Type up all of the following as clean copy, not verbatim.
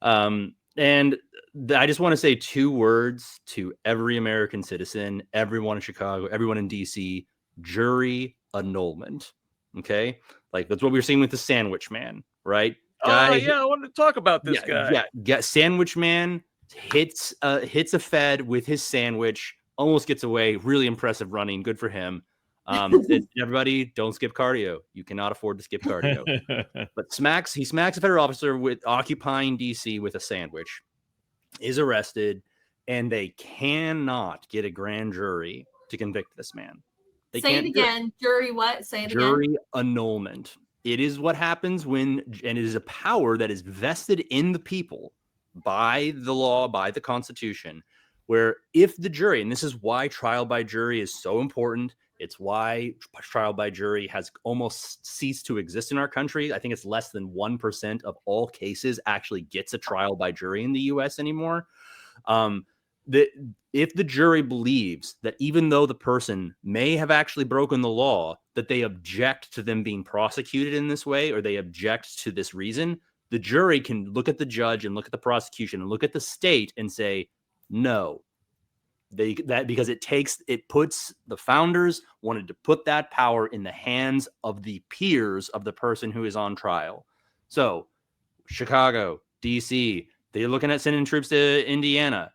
And I just want to say 2 words to every American citizen, everyone in Chicago, everyone in DC: jury annulment. Okay, like that's what we were seeing with the Sandwich Man, right? Oh, Guy, yeah, I wanted to talk about this guy. yeah. Sandwich Man hits a Fed with his sandwich, almost gets away. Really impressive running, good for him. Everybody, don't skip cardio. You cannot afford to skip cardio. But he smacks a federal officer with occupying DC with a sandwich, is arrested, and they cannot get a grand jury to convict this man. They Say can't it again. Jury what? Say it jury again. annulment. It is what happens when, and it is a power that is vested in the people by the law, by the Constitution, where if the jury, and this is why trial by jury is so important, it's why trial by jury has almost ceased to exist in our country. I think it's less than 1% of all cases actually gets a trial by jury in the US anymore. If the jury believes that even though the person may have actually broken the law, that they object to them being prosecuted in this way, or they object to this reason, the jury can look at the judge and look at the prosecution and look at the state and say, no, because it puts the founders wanted to put that power in the hands of the peers of the person who is on trial. So Chicago, DC, they're looking at sending troops to Indiana.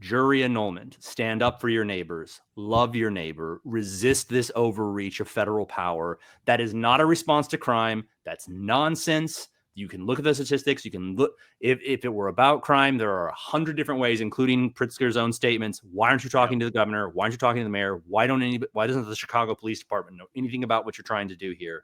Jury annulment. Stand up for your neighbors. Love your neighbor. Resist this overreach of federal power. That is not a response to crime. That's nonsense. You can look at the statistics. You can look, if it were about crime, there are 100 different ways, including Pritzker's own statements. Why aren't you talking to the governor? Why aren't you talking to the mayor? Why doesn't the Chicago Police Department know anything about what you're trying to do here?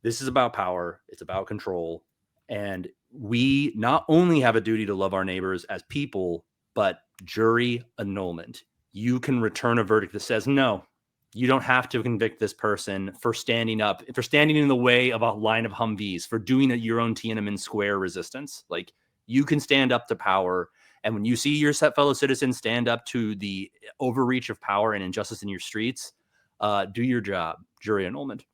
This is about power. It's about control. And we not only have a duty to love our neighbors as people, but jury annulment. You can return a verdict that says, no, you don't have to convict this person for standing in the way of a line of Humvees, for doing your own Tiananmen Square resistance. Like, you can stand up to power. And when you see your fellow citizens stand up to the overreach of power and injustice in your streets, do your job. Jury annulment.